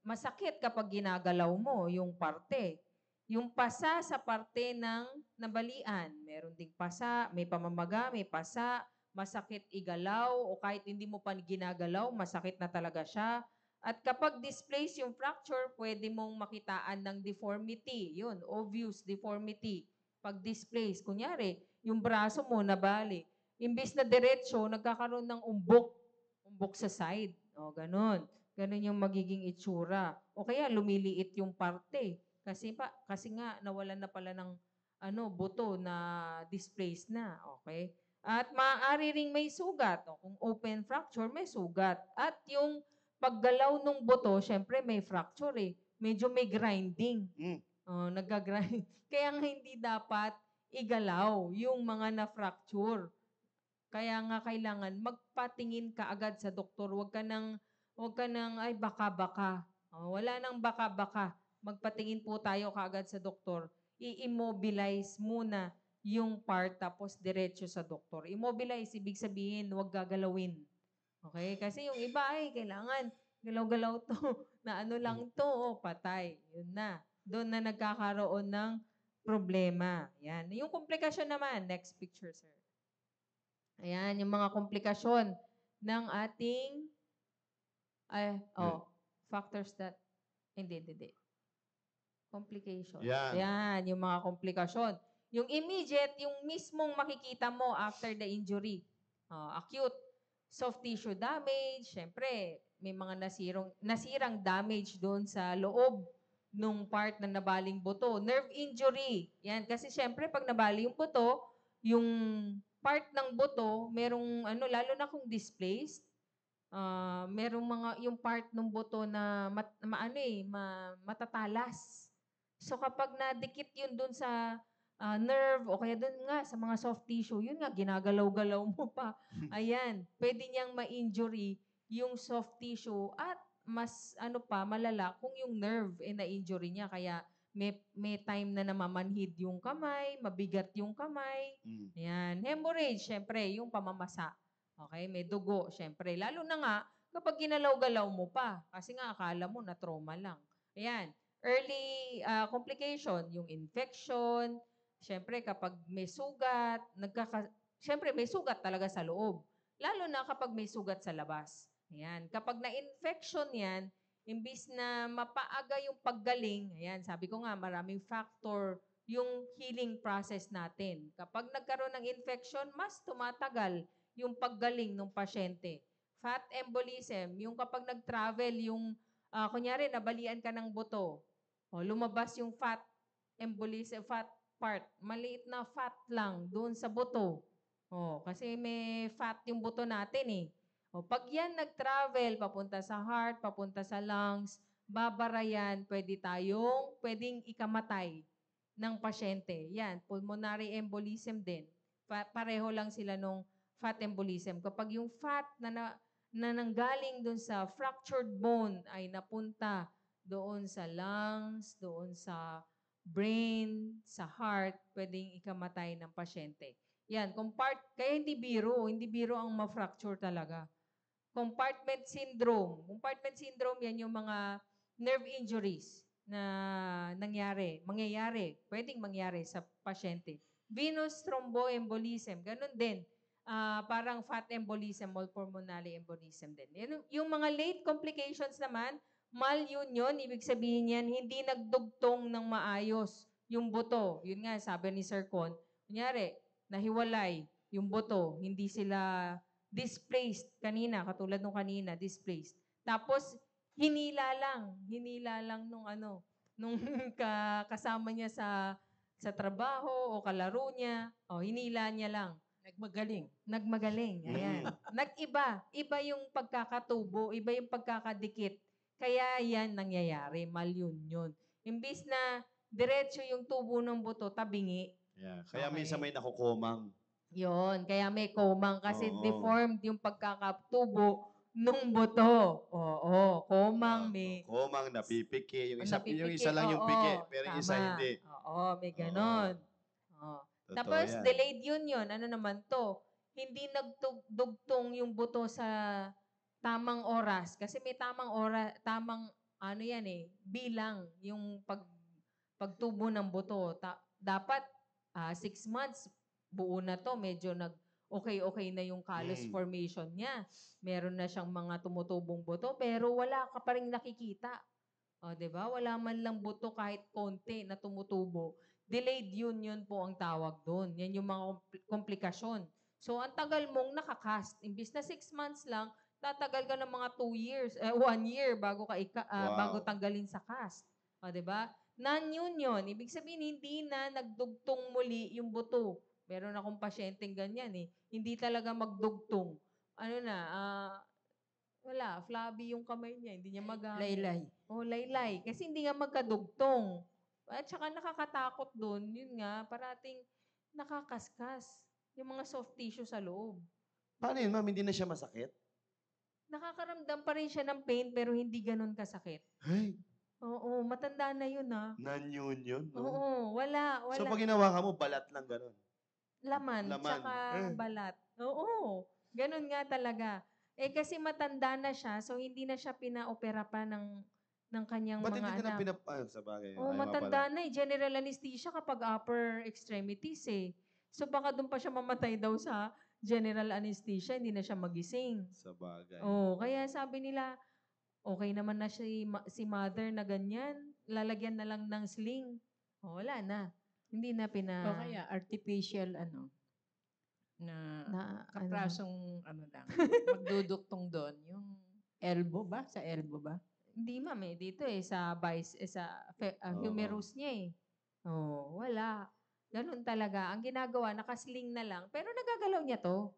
Masakit kapag ginagalaw mo yung parte. Yung pasa sa parte ng nabalian. Meron ding pasa, may pamamaga, may pasa, masakit igalaw, o kahit hindi mo pa ginagalaw, masakit na talaga siya. At kapag displaced yung fracture, pwede mong makitaan ng deformity. Yun, obvious deformity. Pag displaced, kunyari, yung braso mo nabali. Imbis na diretsyo, nagkakaroon ng umbok sa side. Ganun. Ganun yung magiging itsura. O kaya lumiliit yung parte. Kasi nga nawalan na pala ng buto na displaced na. Okay? At maaari ring may sugat. Kung open fracture, may sugat. At yung paggalaw ng buto, syempre may fracture eh. Medyo may grinding. Nagka-grind. Kaya nga hindi dapat igalaw yung mga na-fracture. Kaya nga kailangan magpatingin ka agad sa doktor. Huwag ka nang, ay baka-baka. Wala nang baka-baka. Magpatingin po tayo kaagad sa doktor. I-immobilize muna yung part tapos diretso sa doktor. Immobilize, ibig sabihin, huwag gagalawin. Okay? Kasi yung iba ay kailangan galaw-galaw to. Na ano lang to, patay. Yun na. Doon na nagkakaroon ng problema. Yan. Yung komplikasyon naman, next picture, sir. Ayan, yung mga komplikasyon ng ating factors that, hindi. Complication. Yan, yung mga komplikasyon. Yung immediate, yung mismong makikita mo after the injury. Acute soft tissue damage, syempre, may mga nasirang damage doon sa loob nung part na nabaling buto. Nerve injury. Yan, kasi syempre, pag nabali yung buto, yung part ng buto, merong lalo na kung displaced, merong yung part ng buto na matatalas. So kapag nadikit yun dun sa nerve o kaya dun nga sa mga soft tissue, yun nga, ginagalaw-galaw mo pa. Ayan, pwede niyang ma-injury yung soft tissue at mas malala kung yung nerve na-injury niya. Kaya may time na namamanhid yung kamay, mabigat yung kamay. Ayan, hemorrhage, syempre, yung pamamasa. Okay, may dugo, syempre. Lalo na nga, kapag ginalaw-galaw mo pa. Kasi nga, akala mo na trauma lang. Ayan, early complication, yung infection. Syempre, kapag may sugat, syempre, may sugat talaga sa loob. Lalo na kapag may sugat sa labas. Ayan, kapag na-infection yan, imbis na mapaaga yung paggaling, ayan, sabi ko nga, maraming factor yung healing process natin. Kapag nagkaroon ng infection, mas tumatagal yung paggaling ng pasyente. Fat embolism, yung kapag nag-travel, yung, kunyari, nabalian ka ng buto, lumabas yung fat embolism, fat part, maliit na fat lang doon sa buto. Kasi may fat yung buto natin eh. Pag yan nag-travel, papunta sa heart, papunta sa lungs, babara yan, pwedeng ikamatay ng pasyente. Yan, pulmonary embolism din. Pareho lang sila nung fat embolism. Kapag yung fat na nanggaling doon sa fractured bone ay napunta doon sa lungs, doon sa brain, sa heart, pwedeng ikamatay ng pasyente. Yan, kaya hindi biro ang ma-fracture talaga. Compartment syndrome. Compartment syndrome, yan yung mga nerve injuries na pwedeng mangyari sa pasyente. Venous thromboembolism, ganun din. Parang fat embolism or pulmonary embolism din. Yung mga late complications naman, malunion, ibig sabihin yan, hindi nagdugtong ng maayos yung buto. Yun nga, sabi ni Sir Con, kunyari, nahiwalay yung buto, hindi sila displaced kanina, katulad nung kanina, displaced. Tapos, hinila lang nung kasama niya sa trabaho o kalaro niya, hinila niya lang. Nagmagaling, ayan. Iba yung pagkakatubo, iba yung pagkakadikit. Kaya yan nangyayari, malunion. Imbis na diretso yung tubo ng buto, tabingi. Yeah. Kaya Okay. minsan may nakukumang. Yon, kaya may komang kasi Oo. deformed yung pagkakatubo nung buto. Oo, komang may Kumang, napipiki. Yung isa napipiki, lang yung oo, piki, pero yung isa tama. hindi. Oo, may ganon. Oo. Totoo Tapos yan. delayed union, ano naman to? Hindi nagdugtong yung buto sa tamang oras kasi may tamang ano yan eh, bilang yung pagtubo ng buto. Dapat 6 months buo na to, medyo okay na yung callus formation niya. Meron na siyang mga tumutubong buto, pero wala ka pa rin nakikita. 'Di ba? Wala man lang buto kahit konti na tumutubo. Delayed union po ang tawag doon. Yan yung mga komplikasyon. So, ang tagal mong nakakast. Imbis na 6 months lang, tatagal ka ng mga 2 years, 1 year bago bago tanggalin sa cast. 'Di ba? Non-union, ibig sabihin hindi na nagdugtong muli yung buto. Meron akong pasyenteng ganyan eh. Hindi talaga magdugtong. Wala, flabby yung kamay niya, hindi niya magamit. Laylay. Laylay. Kasi hindi nga magkadugtong. At saka nakakatakot doon, yun nga, parating nakakaskas. Yung mga soft tissue sa loob. Paano yun, ma'am? Hindi na siya masakit? Nakakaramdam pa rin siya ng pain pero hindi ganun kasakit. Hey, Oo, matanda na yun non-union, no? Oo, wala. So, pag ginawa ka mo, balat lang ganun. Laman. Tsaka balat. Oo, ganun nga talaga. Kasi matanda na siya, so hindi na siya pinaopera pa ng kanyang Ba't mga hindi anak. sa bagay? Oo, Ayaw nga matanda pala. na eh. General anesthesia kapag upper extremities eh. So baka doon pa siya mamatay daw sa general anesthesia, hindi na siya magising. Sa bagay. Kaya sabi nila, okay naman na si mother na ganyan, lalagyan na lang ng sling. Wala na. Hindi na O kaya artificial na kaprasong lang, magduduktong doon. Yung elbow ba? Sa elbow ba? Hindi ma'am dito sa Oo. humerus niya eh. Wala. Ganun talaga. Ang ginagawa, nakasling na lang. Pero nagagalaw niya to.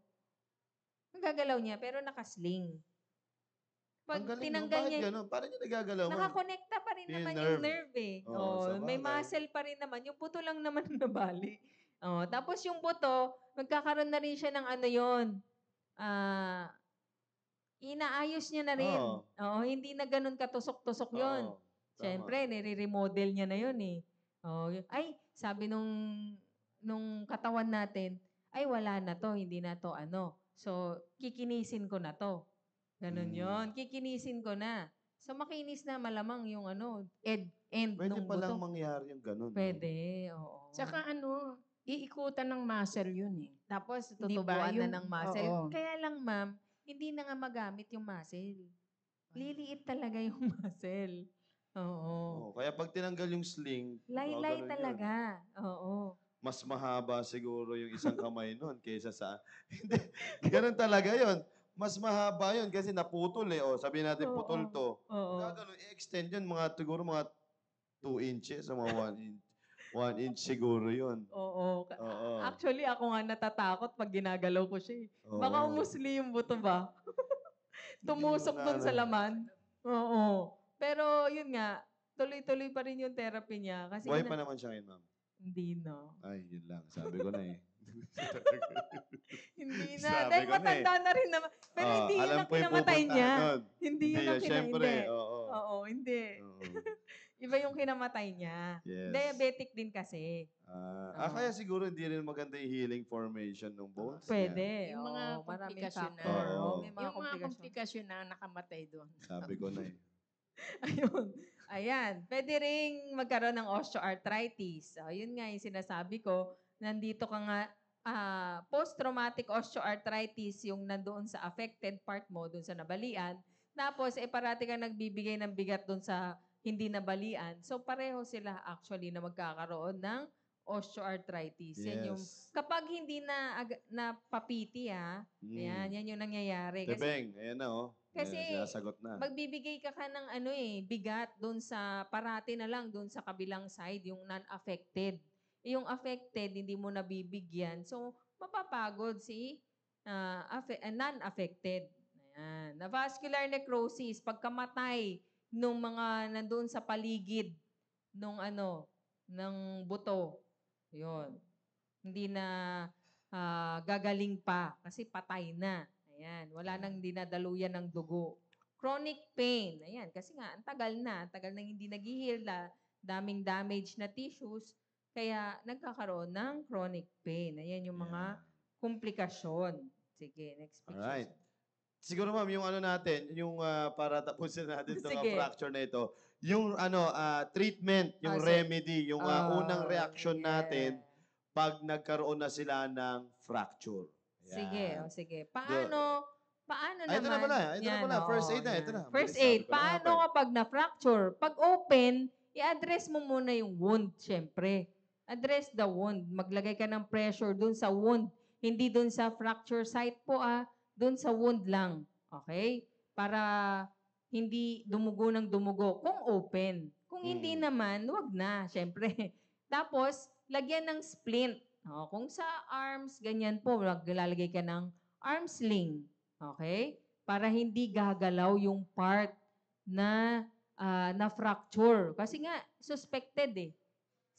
Nagagalaw niya, pero nakasling. Ang Pag galing, no? tinanggal Bakit niya, ganun? Paano niya nagagalaw, ma'am? nakakonekta pa rin Yung naman nerve. yung nerve eh. Sa May bagay. muscle pa rin naman. Yung buto lang naman ang nabali. Tapos yung buto, magkakaroon na rin siya ng inaayos niya na rin. Oo. Hindi na ganun katusok-tusok yun. Oo. Tama. Siyempre, nire-remodel niya na yun eh. Sabi nung katawan natin, ay wala na to, hindi na to So, kikinisin ko na to. Ganun yun. Kikinisin ko na. So, makinis na malamang yung end Pwede nung palang buto. mangyari yung ganun. Pwede, oo. Tsaka iikutan ng muscle yun eh. Tapos, Hindi ba? tutubuan na ng muscle. Oo. Kaya lang, ma'am, hindi na nga magamit yung muscle. Liliit talaga yung muscle. Oo. Kaya pag tinanggal yung sling, Laylay gaganon yun. talaga. Oo. Mas mahaba siguro yung isang kamay nun kaysa sa... Hindi, ganun talaga yun. Mas mahaba yun kasi naputol eh. O, sabihin natin putol to. Oo. Gaganon, i-extend yun siguro mga 2 inches o mga 1 inch. 1 inch siguro yun. Oo. Oo. Actually, ako nga natatakot pag ginagalaw ko siya eh. Baka Oo. umusli yung buto ba? Hindi Tumusok mo na, doon sa laman. Oo. Pero yun nga, tuloy-tuloy pa rin yung therapy niya. Kasi Buhay pa naman siya ngayon, ma'am. hindi na. Ay, yun lang. Sabi ko na eh. Hindi na. Sabi Dahil ko na matanda na rin naman. Pero hindi yun alam ang ko yung kinamatay pupuntahan niya. nun. Hindi yun ang Siyempre, hindi. oo. Oo, hindi. Oo. Iba yung kinamatay niya. Yes. Diabetic din kasi. Kaya siguro hindi rin maganda yung healing formation ng bones niya. Pwede. Yung mga Oo, maraming komplikasyon na. factor. Oo. Oo, may mga Yung mga komplikasyon. komplikasyon na nakamatay doon. Sabi ko na eh. Ayun. Ayan. Pwede ring magkaroon ng osteoarthritis. Yun nga yung sinasabi ko. Nandito ka nga, post-traumatic osteoarthritis, yung nandoon sa affected part mo, doon sa nabalian. Tapos, parati kang nagbibigay ng bigat doon sa hindi nabalian. So, pareho sila actually na magkakaroon ng osteoarthritis. Yan yung, Yes. kapag hindi na papiti yan yung nangyayari. Kasi Tebeng, ayan na oh. kasi Sinasagot na. magbibigay ka ng bigat doon sa parati na lang doon sa kabilang side, yung non-affected. Yung affected, hindi mo nabibigyan. So, mapapagod si non-affected. Ayan. Na vascular necrosis, pagkamatay nung mga nandoon sa paligid nung ng buto. Yun. Hindi na gagaling pa kasi patay na. Ayan, wala nang dinadaluyan ng dugo. Chronic pain. Ayan, kasi nga, ang tagal nang hindi nag-heal, daming damage na tissues, kaya nagkakaroon ng chronic pain. Ayan yung mga komplikasyon. Sige, next picture. Alright. Siguro ma'am, yung natin, yung para tapusin natin itong Sige. fracture na ito, yung treatment, yung Sige. remedy, yung unang reaction natin pag nagkaroon na sila ng fracture. Sige, Yan. sige. Paano Ito na naman? pala. Ito na pala. First aid na. yan. Ito na. First Bilis, sabi aid. ko na Paano nga kapag na-fracture? Pag open, i-address mo muna yung wound, syempre. Address the wound. Maglagay ka ng pressure dun sa wound. Hindi dun sa fracture site po, dun sa wound lang. Okay? Para hindi dumugo ng dumugo. Kung open. Kung hindi naman, wag na, syempre. Tapos, lagyan ng splint. Kung sa arms, ganyan po, maglalagay ka ng arm sling. Okay? Para hindi gagalaw yung part na na-fracture. Kasi nga, suspected eh.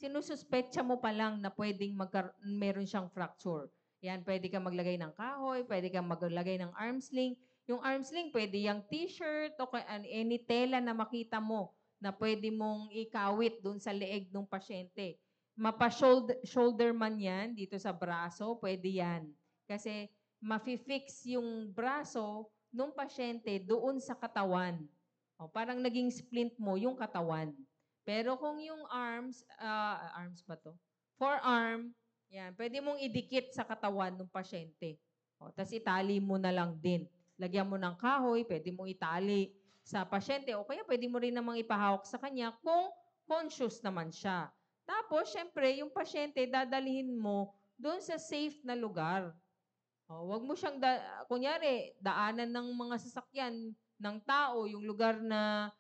Sinususpetsa mo pa lang na pwedeng meron siyang fracture. Yan, pwede kang maglagay ng kahoy, pwede kang maglagay ng arm sling. Yung arm sling, pwede yung t-shirt o any tela na makita mo na pwede mong ikawit doon sa leeg ng pasyente. Mapa-shoulder man yan, dito sa braso, pwede yan. Kasi mafi-fix yung braso ng pasyente doon sa katawan. Parang naging splint mo yung katawan. Pero kung yung arms ba to? Forearm, yan, pwede mong idikit sa katawan ng pasyente. Tapos itali mo na lang din. Lagyan mo ng kahoy, pwede mong itali sa pasyente. O kaya pwede mo rin namang ipahawak sa kanya kung conscious naman siya. Tapos, syempre, yung pasyente, dadalhin mo doon sa safe na lugar. Huwag mo siyang, kunyari, daanan ng mga sasakyan ng tao, yung lugar na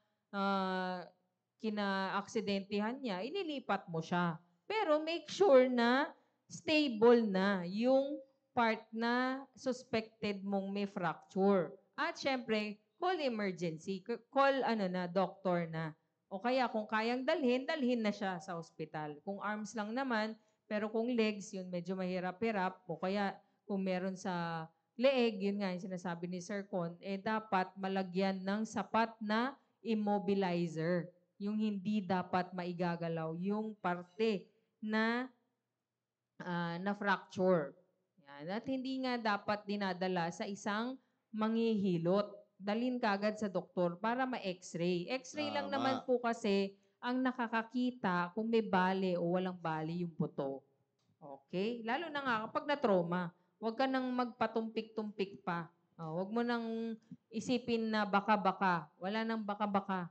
kina-aksidentihan niya, inilipat mo siya. Pero make sure na stable na yung part na suspected mong may fracture. At syempre, call emergency. Call doctor na. O kaya kung kayang dalhin na siya sa ospital. Kung arms lang naman, pero kung legs, yun medyo mahirap-hirap. O kaya kung meron sa leeg, yun nga yung sinasabi ni Sir Con, dapat malagyan ng sapat na immobilizer. Yung hindi dapat maigagalaw yung parte na na-fracture. Yan. At hindi nga dapat dinadala sa isang manghihilot. Dalhin kagad sa doktor para ma-x-ray. X-ray lang Tama. naman po kasi ang nakakakita kung may bali o walang bali yung buto. Okay? Lalo na nga kapag na-trauma, huwag ka nang magpatumpik-tumpik pa. Huwag mo nang isipin na baka-baka. Wala nang baka-baka.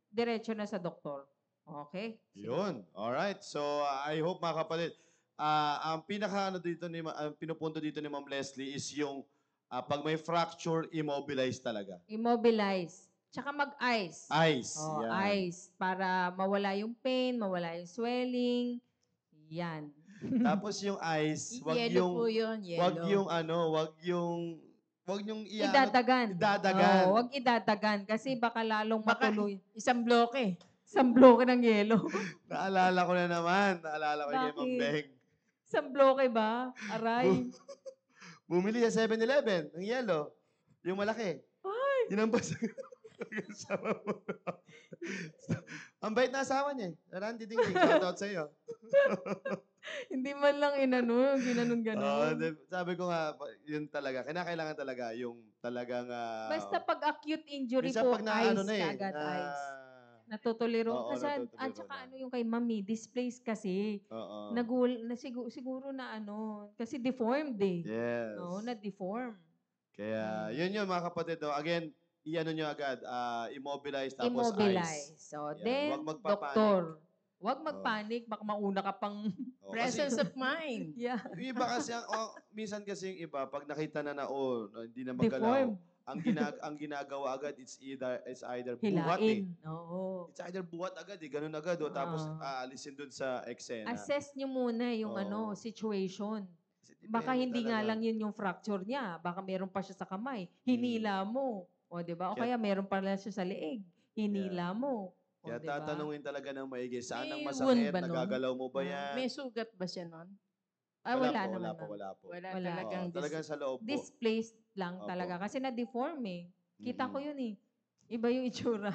Diretso na sa doktor. Okay? Sige. Yun. Alright. So, I hope mga kapatid, ang pinaka dito ang pinupunto dito ni Ma'am Leslie is yung pag may fracture, immobilize talaga. Immobilize. Tsaka mag-ice. Ice. Oh, Yan. ice. Para mawala yung pain, mawala yung swelling. Yan. Tapos yung ice, wag Yellow yung po yun, yellow. wag yung Idadagan. idadagan. Huwag idadagan kasi baka lalong Baka matuloy. isang bloke. Isang bloke ng yelo. Naalala ko na naman. Naalala ko kay Ma'am Bakit? Beng. Isang bloke ba? Aray. Bumili sa 7-Eleven ng yellow. Yung malaki. Ay! Yun ang basa. Sama mo. Ang bait na asawa niya. Randy Dingding, shout out sa iyo. Hindi man lang ginanon ganon. Sabi ko nga, yun talaga. Kinakailangan talaga yung talagang... Basta pag acute injury minsan po, pag naano ice na eh. kagad, ice. Natutuliro. Oo, Kasi, natutuliro at saka na. ano yung kay mami, displaced kasi. Oo. Siguro na ano, kasi deformed eh. Yes. Oo, na-deform. Kaya, yun yun mga kapatid. No? Again, i-ano nyo agad, immobilize tapos Immobilize. ice. So, Yan. then, Huwag magpapanik. doktor. Huwag magpanik, baka mauna ka pang... Oo, Presence of mind. Yeah. Yung iba kasi, minsan kasi yung iba, pag nakita na hindi na magalaw, Deformed. ang ginagawa agad, it's either buhat eh. Hilain. Oo. It's either buhat agad eh, ganun agad. Tapos aalisin dun sa eksena. Assess nyo muna yung Oo. situation. Kasi Baka depende hindi nga talaga. lang yun yung fracture niya. Baka meron pa siya sa kamay. Hinila mo. O, di ba? O Kaya- kaya meron pa lang siya sa leeg. Hinila mo. O, Kaya di ba? tatanungin talaga ng maigi, saan ang May masakit, wound ba nun? nagagalaw mo ba yan? May sugat ba siya nun? Ay, wala naman. ma'am. Wala po. Wala, Wala. talagang Oo, talagang sa loob po. Displaced lang Opo. talaga. Kasi na-deform eh. Kita ko Mhm. yun eh. Iba yung itsura.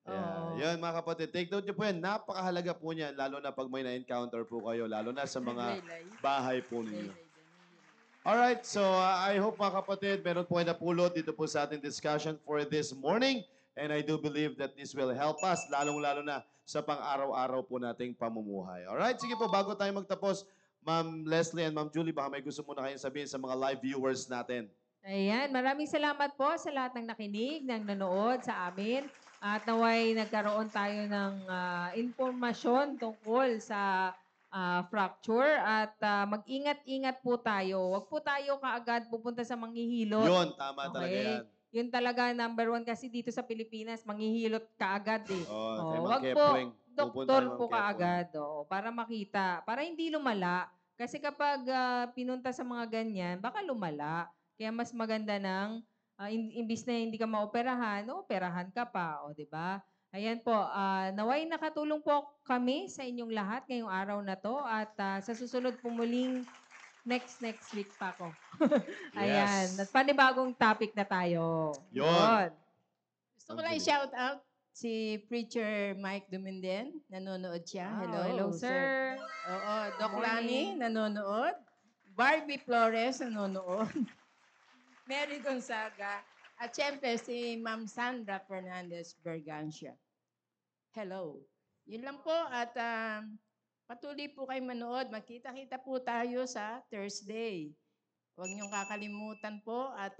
Oo. Yan, mga kapatid. Take note nyo po yan. Napakahalaga po niyan, lalo na pag may na-encounter po kayo, lalo na sa mga bahay po ninyo. Alright, so I hope mga kapatid, meron po kayo napulot dito po sa ating discussion for this morning. And I do believe that this will help us, lalong-lalo na sa pang-araw-araw po nating pamumuhay. Alright, sige po, bago tayo magtapos, Ma'am Leslie and Ma'am Julie, baka may gusto muna kayong sabihin sa mga live viewers natin. Ayan, maraming salamat po sa lahat ng nakinig, ng nanood sa amin. At naway nagkaroon tayo ng informasyon tungkol sa fracture at mag-ingat-ingat po tayo. Huwag po tayo kaagad pupunta sa manghihilot. Yun, tama talaga Okay. yan. Yun talaga number 1 kasi dito sa Pilipinas, manghihilot kaagad eh. Kay Ma'am Wag po, Kepling. Pupunta doktor kay Ma'am po Kepling. kaagad para makita, para hindi lumala. Kasi kapag pinunta sa mga ganyan, baka lumala. Kaya mas maganda ng imbis na hindi ka maoperahan, operahan ka pa, o 'di ba? Ayan po, naway nakatulong po kami sa inyong lahat ngayong araw na 'to at sa susunod po muling next week pa ako. Ayan, Yes. at panibagong topic na tayo. Yun. Gusto ko lang i-shout out si Preacher Mike Duminden. Nanonood siya. Hello, sir. Oo, Doc Morning. Lani, nanonood. Barbie Flores, nanonood. Mary Gonzaga. At syempre, si Ma'am Sandra Fernandez Bergancia. Hello. Yun lang po. At patuloy po kayo manood. Magkita-kita po tayo sa Thursday. Huwag niyong kakalimutan po. At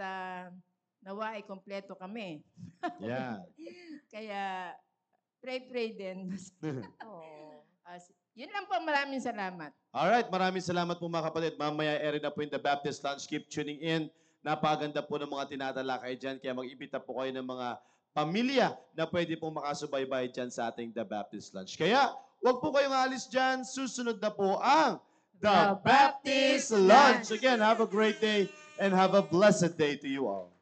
nawa ay kompleto kami. Yeah. Kaya, pray din. Oh. Yun lang po. Maraming salamat. Alright, maraming salamat po mga kapatid. Mamaya eri na po yung The Baptist Lunch. Keep tuning in. Napaganda po ng mga tinatalakay dyan. Kaya mag-ibita po kayo ng mga pamilya na pwede pong makasubaybay dyan sa ating The Baptist Lunch. Kaya, huwag po kayong alis dyan. Susunod na po ang The Baptist Lunch. Again, have a great day and have a blessed day to you all.